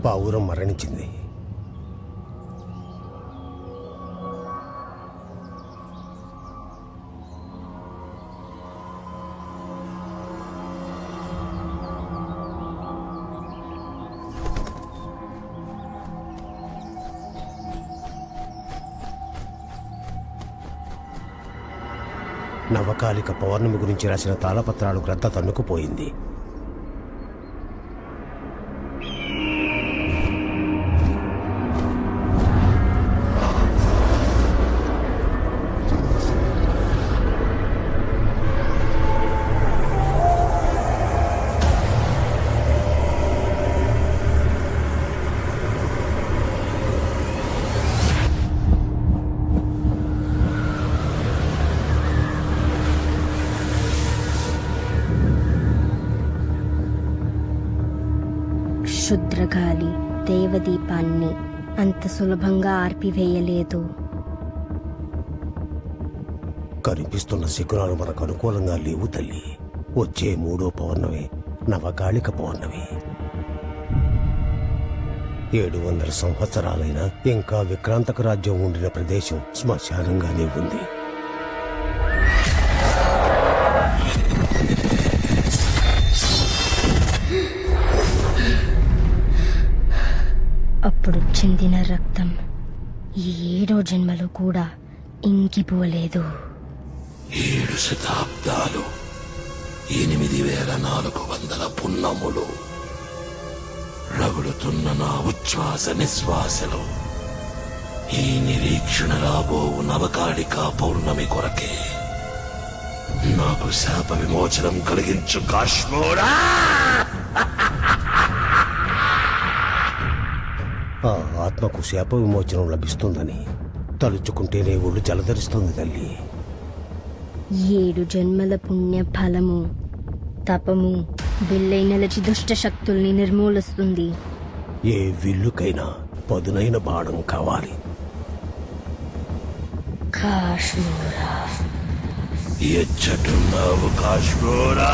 పావురం మరణించింది. నవకాలిక పౌర్ణమి గురించి రాసిన తాళపత్రాలు గ్రద్ద తన్నుకుపోయింది. క్షుద్రగాలి దేవదీపాన్ని అంత సులభంగా ఆర్పివేయలేదు. కనిపిస్తున్న శకునాలు మనకు అనుకూలంగా లేవు తల్లి. వచ్చే 3వ పౌర్ణమి నవకాళిక పౌర్ణమి. 700 సంవత్సరాలైనా ఇంకా విక్రాంతక రాజ్యం ఉండిన ప్రదేశం శ్మశానంగానే ఉంది. అప్పుడు చెందిన రక్తం ఈ 7వ జన్మలో కూడా ఇంకిపోలేదు. 7 శతాబ్దాలు, 8400 పున్నములు రగులుతున్న నా ఉచ్ఛ్వాస నిశ్వాసలో ఈ నిరీక్షణ రాబో నవకాళిక పౌర్ణమి కొరకే నాకు శాప విమోచనం కలిగించు కాశ్మోరా. ఆ ఆత్మకు శాప విమోచనం లభిస్తుందని తలుచుకుంటేనే ఒళ్ళు జలధరిస్తుంది తల్లి. 7 జన్మల పుణ్య ఫలము తపము బిల్లై నిలచి దుష్ట శక్తుల్ని నిర్మూలిస్తుంది. ఏ విల్లుకైనా పదునైన బాణం కావాలి. కాశ్మోరా ఎచ్చటున్నావు కాశ్మోరా?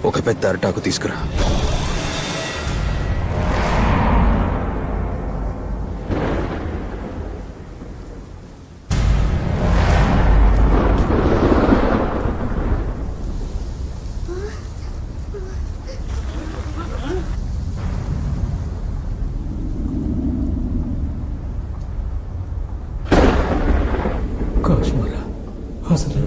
ఒక పెద్ద అరటాకు తీసుకురా. కాశ్మోరా అసలు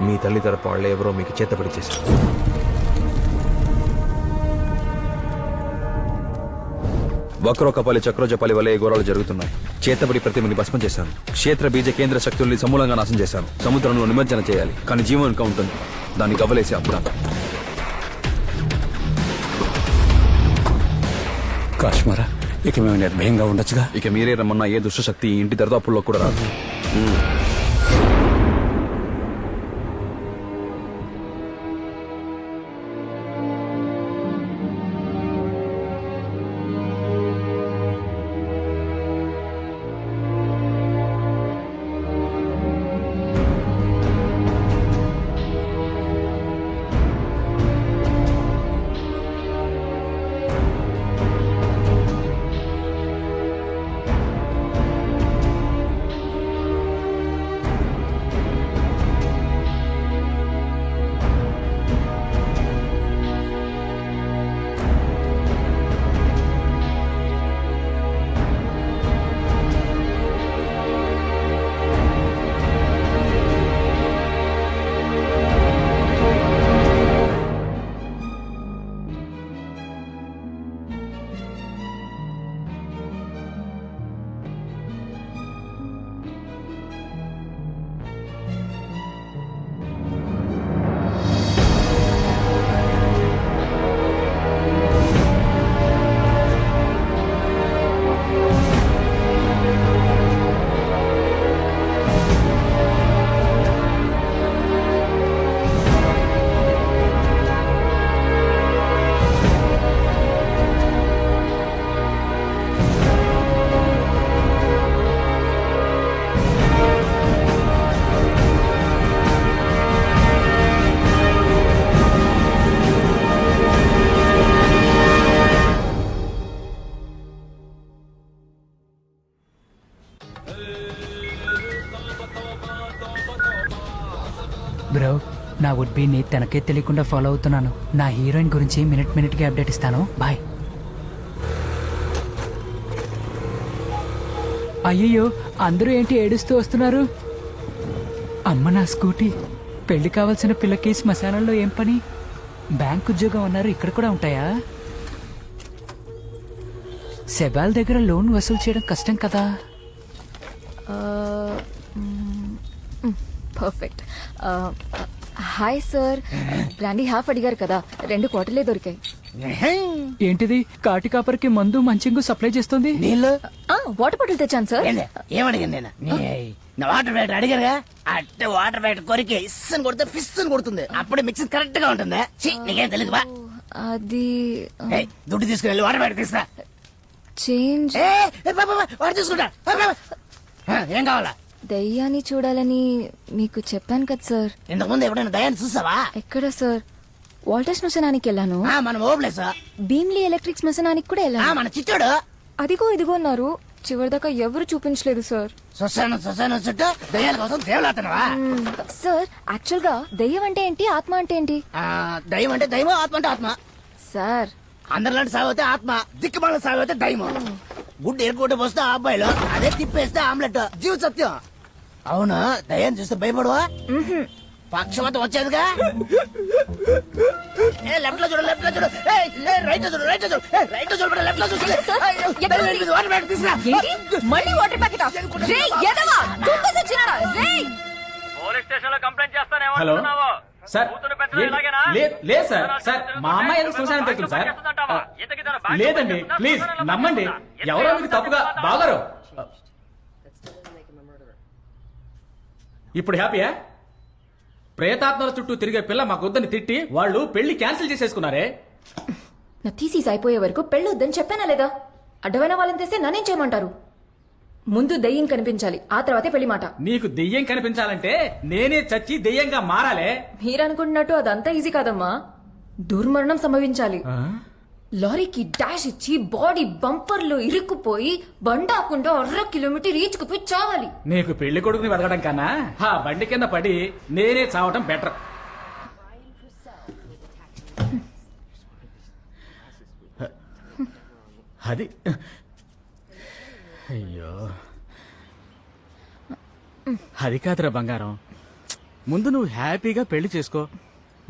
మీ తల్లి తరపు వాళ్ళు ఎవరో మీకు చేతపడి చేశారు. వక్రోకపాలి చక్రోజపాలి వలె ఘోరాలు జరుగుతున్నాయి. చేతబడి ప్రతిమని భస్మం చేశాను. క్షేత్ర బీజ కేంద్ర శక్తుల్ని సమూలంగా నాశనం చేశాను. సముద్రంలో నిమజ్జనం చేయాలి, కానీ జీవం ఇంకా ఉంటుంది. దాన్ని గవ్వలేసి అప్పుడాను. కాశ్మీరా, ఇక మేము నిర్భయంగా ఉండొచ్చుగా. ఇక మీరే రమ్మన్నా ఏ దుష్టశక్తి ఈ ఇంటి దరిదాపుల్లో కూడా రాదు. బ్రో, నా వుడ్ బీని తనకే తెలియకుండా ఫాలో అవుతున్నాను. నా హీరోయిన్ గురించి మినిట్ కి అప్డేట్ ఇస్తాను. బాయ్. అయ్యయ్యో, అందరూ ఏంటి ఏడుస్తూ వస్తున్నారు? అమ్మ నా స్కూటీ. పెళ్లి కావాల్సిన పిల్లకి శ్మశానంలో ఏం పని? బ్యాంక్ ఉద్యోగం అన్నారు, ఇక్కడ కూడా ఉంటాయా? సెబాల్ దగ్గర లోన్ వసూలు చేయడం కష్టం కదా. Perfect. Hi sir, brandy half అడిగారు కదా, 2 క్వార్టర్లే దొరికాయి. ఏంటిది? కాటి కాపరికి మందు మంచింగు సప్లై చేస్తుంది. నీళ్ళు వాటర్ బాటిల్ తెచ్చాను సార్. ఏమడిగాను నేను? నా వాటర్ బ్యాటర్ అడిగారుగా, అట్టే వాటర్ బ్యాటర్ కొరికి ఇస్సని కొడితే ఫిస్ అని కొడుతుంది. అప్పుడే మిక్సింగ్ కరెక్ట్ గా ఉంటుంది. నీకేం తెలియదు బా. అది దుడ్డు తీసుకుని వాటర్ బ్యాటర్ తీసుకురా. చేంజ్. వాడు తీసుకుంటా. ఏం కావాలా? దయ్యాన్ని చూడాలని మీకు చెప్పాను కదా సార్. ఇంతకు ముందు ఎప్పుడైనా దయాన్ని చూసావా? ఎక్కడ సార్? వాల్టర్ శ్మశానానికి వెళ్ళాను, మనం ఓ ప్లేస్ భీమ్లీ ఎలక్ట్రిక్ శ్మశానానికి కూడా వెళ్ళాను. మన చిచ్చోడు అదిగో ఇదిగో అన్నారు, చివరిదాకా ఎవరు చూపించలేదు సార్. శ్మశానం చుట్టూ దయ్యాల కోసం దేవులాడుతున్నావా? సార్ యాక్చువల్ గా దెయ్యం అంటే ఏంటి, ఆత్మ అంటే ఏంటి? దయ్యం అంటే దైవం, ఆత్మ అంటే ఆత్మ. సార్ అందరిలాంటి సాగితే ఆత్మ, దిక్కుమాల సాగితే దైవం. గుడ్డు ఎరుకుంటే పోస్తే ఆ అబ్బాయిలు, అదే తిప్పేస్తే ఆమ్లెట్. జీవ సత్యం. అవును, దయ్యం చూస్తే భయపడవా? పక్షవాతం వచ్చేదిగా. లెఫ్ట్ లో చూడు, లెఫ్ట్ లో చూడు, రైట్ లో చూడు, రైట్ లో చూడు, రైట్ లో చూడు, లెఫ్ట్ లో చూడు. వాటర్ బ్యాగ్ తీసుకురా. మళ్ళీ వాటర్ ప్యాకెట్. హలో సార్, లేదు సార్. సార్ మా అమ్మాయి ఎందుకు శ్మశానం వెళ్తుంది సార్? లేదండి, ప్లీజ్ నమ్మండి. ఎవరో మీకు తప్పుగా బాగారు. ఇప్పుడు హ్యాపీయా? ప్రేతాత్మల చుట్టూ తిరిగే పిల్ల మా గుద్దని తిట్టి వాళ్ళు పెళ్లి క్యాన్సిల్ చేసేసుకున్నారే. నా థీసిస్ అయిపోయే వరకు పెళ్ళొద్దని చెప్పానా లేదా? అడ్డమైన వాళ్ళని తెస్తే నన్నేం చేయమంటారు? ముందు దెయ్యం కనిపించాలి, ఆ తర్వాతే పెళ్లి మాట. నీకు దెయ్యం కనిపించాలంటే నేనే చచ్చి దెయ్యంగా మారాలే. మీరనుకుంటున్నట్టు అదంతా ఈజీ కాదమ్మా. దుర్మరణం సంభవించాలి. లారీకి డాష్ ఇచ్చి బాడీ బంపర్లో ఇరుక్కుపోయి బండాకుండా 1/2 కిలోమీటర్ ఈడ్చుకుపోయి చావాలి. నీకు పెళ్లి కొడుకుని వెతకడం కన్నా ఆ బండి కింద పడి నేనే చావటం బెటర్. అది అయ్యో, అది కాదురా బంగారం. ముందు నువ్వు హ్యాపీగా పెళ్లి చేసుకో.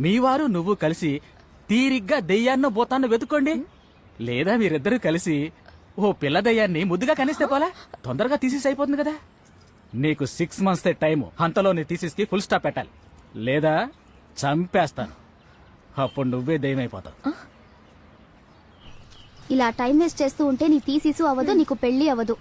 మీ వారు నువ్వు కలిసి తీరిగ్గా దెయ్యాన్నో బోతాన్నో వెతుక్కోండి. లేదా మీరిద్దరూ కలిసి ఓ పిల్ల దెయ్యాన్ని ముద్దుగా కనిస్తే పోలా, తొందరగా తీసేసి అయిపోతుంది కదా. నీకు 6 months టైము. అంతలో నీ థీసిస్కి ఫుల్ స్టాప్ పెట్టాలి, లేదా చంపేస్తాను. అప్పుడు నువ్వే దెయ్యం అయిపోతావు. ఇలా టైం వేస్ట్ చేస్తూ ఉంటే నీ థీసిస్ అవ్వదు, నీకు పెళ్లి అవ్వదు.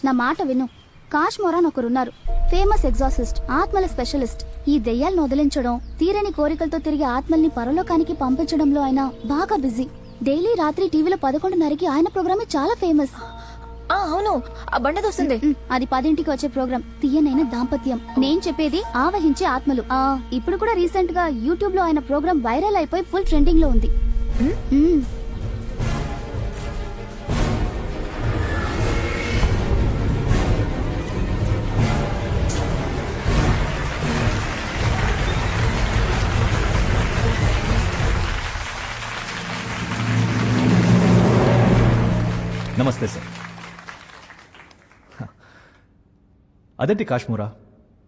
నా మాట విను. కాష్ మొరాన్ ఒకరున్నారు, ఫేమస్ ఎగ్జాసిస్ట్, ఆత్మల స్పెషలిస్ట్. ఈ దెయ్యాలను వదిలించడం, తీరని కోరికలతో తిరిగి ఆత్మల్ని పరలోకానికి పంపించడంలో ఆయన బాగా బిజీ. డైలీ రాత్రి టీవీలో 11:30కి ఆయన ప్రోగ్రామే చాలా ఫేమస్. అవును, ఆ బండది వస్తుంది. అది 10ంటికి వచ్చే ప్రోగ్రామ్, తీయనైన దాంపత్యం. నేను చెప్పేది ఆవహించే ఆత్మలు. ఇప్పుడు కూడా రీసెంట్ గా యూట్యూబ్ లో ఆయన ప్రోగ్రామ్ వైరల్ అయిపోయి ఫుల్ ట్రెండింగ్ లో ఉంది. నమస్తే సార్. అదేంటి కాశ్మూరా,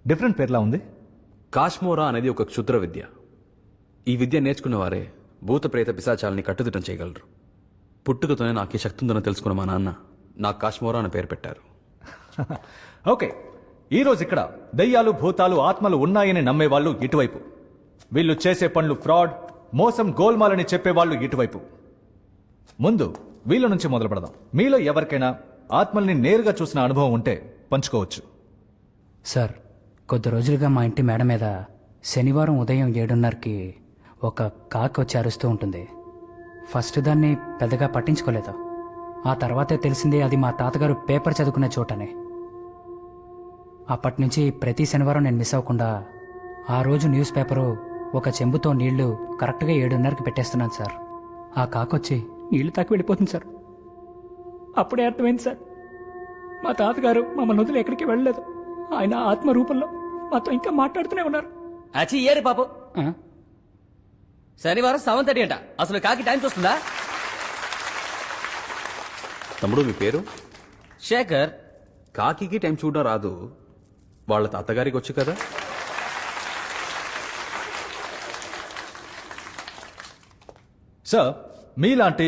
డిఫరెంట్ పేర్లా ఉంది? కాశ్మోరా అనేది ఒక క్షుద్ర విద్య. ఈ విద్య నేర్చుకున్న వారే భూత ప్రేత పిశాచాలని కట్టుదిట్టం చేయగలరు. పుట్టుకతోనే నాకు ఈ శక్తి ఉందని తెలుసుకున్న మా నాన్న నాకు కాశ్మోరా అని పేరు పెట్టారు. ఓకే, ఈరోజు ఇక్కడ దయ్యాలు, భూతాలు, ఆత్మలు ఉన్నాయని నమ్మేవాళ్ళు ఇటువైపు, వీళ్ళు చేసే పనులు ఫ్రాడ్, మోసం, గోల్మాలని చెప్పేవాళ్ళు ఇటువైపు. ముందు వీళ్ళ నుంచి మొదలు పెడదాం. మీలో ఎవరికైనా ఆత్మల్ని నేరుగా చూసిన అనుభవం ఉంటే పంచుకోవచ్చు. సార్, కొద్ది రోజులుగా మా ఇంటి మేడ మీద శనివారం ఉదయం 7:30కి ఒక కాకి వచ్చి అరుస్తూ ఉంటుంది. ఫస్ట్ దాన్ని పెద్దగా పట్టించుకోలేదు. ఆ తర్వాతే తెలిసింది అది మా తాతగారు పేపర్ చదువుకునే చోటనే. అప్పటి నుంచి ప్రతి శనివారం నేను మిస్ అవ్వకుండా ఆ రోజు న్యూస్ పేపరు ఒక చెంబుతో నీళ్లు కరెక్ట్గా 7:30కి పెట్టేస్తున్నాను సార్. ఆ కాకొచ్చి నీళ్లు తాకి వెళ్ళిపోతుంది సార్. అప్పుడే అర్థమైంది సార్, మా తాతగారు మమ్మల్ని వదిలి ఎక్కడికి వెళ్ళలేదు. ఆయన ఆత్మ రూపంలో మాతో ఇంకా మాట్లాడుతూనే ఉన్నారు. అచ్చి ఏరి పాపు, శనివారం 7:30 అంట. అసలు కాకి టైం చూస్తుందా? తమ్ముడు, మీ పేరు? శేఖర్. కాకి టైం చూడడం రాదు, వాళ్ళ తాతగారికి వచ్చు కదా. సార్, మీలాంటి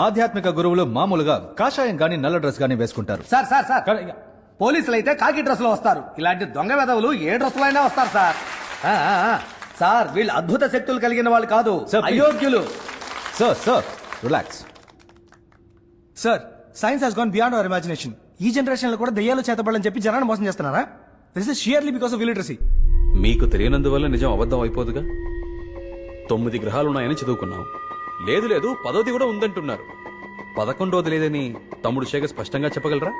ఆధ్యాత్మిక గురువులు మామూలుగా కాషాయం గాని నల్ల డ్రెస్ గాని వేసుకుంటారు. సార్ సార్ సార్, పోలీసులు అయితే కాకి డ్రెస్ లో వస్తారు. ఇలాంటి దొంగ వెధవులు ఏ డ్రెస్ లో అయినా వస్తారు సార్. సార్, వీళ్ళు అద్భుత శక్తులు కలిగిన వాళ్ళు కాదు, అయోగ్యులు. Sir sir relax. Sir, science has gone beyond our imagination. ఈ జనరేషన్ లో కూడా దెయ్యాలు చేతబడని చెప్పి జనాన్ని మోసం చేస్తున్నారా? This is surely because of illiteracy. మీకు తెలియనందువల్ల నిజం అబద్ధం అయిపోదుగా. 9 గ్రహాలున్నాయని చదువుకున్నాం. లేదు లేదు 10ది కూడా ఉందంటున్నారు. 11వది లేదని తమ్ముడు శేఖర్ స్పష్టంగా చెప్పగలరా?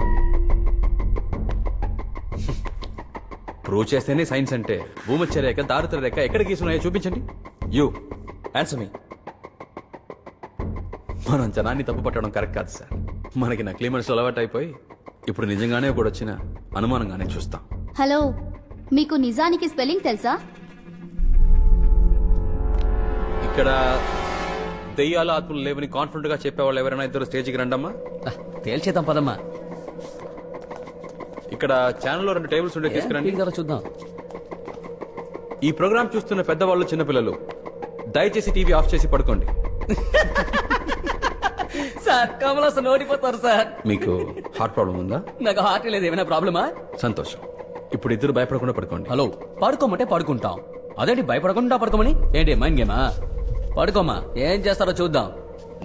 ప్రూవ్ చేస్తేనే సైన్స్ అంటే. భూమధ్య రేఖ, దారిద్ర రేఖ ఎక్కడ గీసున్నాయో చూపించండి. యూ ఆన్సర్ మీ. మనం జనాన్ని తప్పు పట్టడం కరెక్ట్ కాదు సార్. మనకి నకిలీ మనుషులు అలవాటు అయిపోయి ఇప్పుడు నిజంగానే ఒకటి వచ్చిన అనుమానంగానే చూస్తాం. హలో, మీకు నిజానికి స్పెల్లింగ్ తెలుసా? ఇక్కడ దెయ్యాల ఆత్మలు లేవని కాన్ఫిడెంట్ గా చెప్పేవాళ్ళు ఎవరైనా ఇద్దరు స్టేజ్కి రండమ్మా. తేల్చేద్దాం పదమ్మా. ఇక్కడ ఛానల్లో 2 టేబుల్స్ ఉండే తీసుకురండి. చూద్దాం. ఈ ప్రోగ్రామ్ చూస్తున్న పెద్దవాళ్ళు చిన్నపిల్లలు దయచేసి టీవీ ఆఫ్ చేసి పడుకోండి. సార్ కమలాసన్ ఓడిపోతారు సార్. మీకు హార్ట్ ప్రాబ్లం ఉందా? నాకు హార్ట్ లేదు. ఏమైనా ప్రాబ్లమా? సంతోషం. ఇప్పుడు ఇద్దరు భయపడకుండా పడుకోండి. హలో, పడుకోమంటే పడుకుంటాం. అదేంటి భయపడకుండా పడుకోమని? ఏంటి మైండ్ గేమా? పడుకోమా, ఏం చేస్తారో చూద్దాం.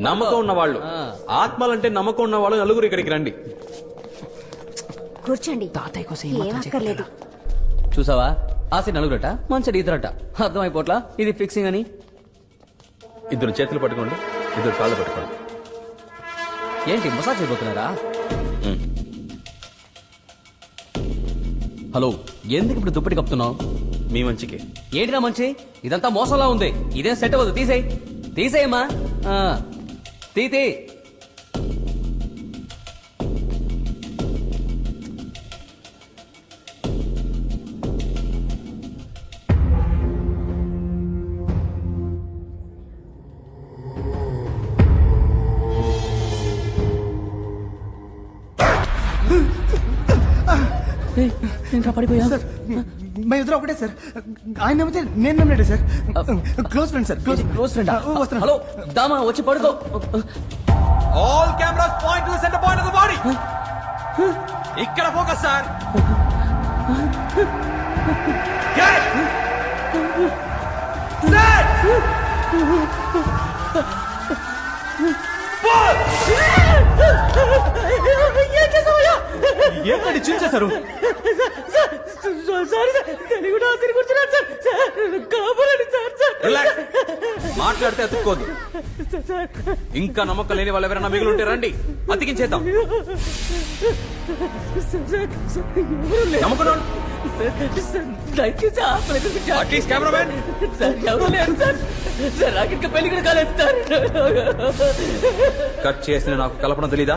నమ్మకం ఉన్న వాళ్ళు, ఆత్మలంటే నమ్మకం ఉన్న వాళ్ళు నలుగురు ఇక్కడికి రండి. కూర్చోండి. తాతయ్య కోసం ఏం అక్కర్లేదు. చూసావా, ఆసి నలుగురట మంచి ఇద్దరట. అర్థమైపోట్లా ఇది ఫిక్సింగ్ అని. ఇద్దరు చేతులు పట్టుకోండి, ఇద్దరు కాళ్ళు పట్టుకోండి. ఏంటి మసాజ్ అయిపోతున్నారా? హలో, ఎందుకు ఇప్పుడు దుప్పటి కప్పుతున్నావు? మీ మంచికి. ఏంటినా మంచి? ఇదంతా మోసంలా ఉంది. ఇదేం సెట్ అవ్వదు. తీసేయ్, తీసేయమ్మా. తీ పడిపోయా. సార్ మా ఇద్దరు ఒకటే సార్. ఆయన నమ్మితే నేను నమ్మలేడే sir. Close friend sir. Close friend. వస్తున్నా. హలో దామా, వచ్చి పడుకో. All cameras point to the centre point of the body. ఇక్కడ ఫోకస్ సార్. ఏంటండి చించేశారు? మాట్లాడితే అతుక్కోదు. ఇంకా నమ్మకం లేని వాళ్ళు ఎవరైనా మిగిలి ఉంటే రండి, అతికించేద్దాం. నమ్మకం అట్లీస్ట్ కెమెరామెన్. పెళ్లి కూడా కాలేదు సార్. కట్ చేసిన నాకు కల్పన తెలీదా?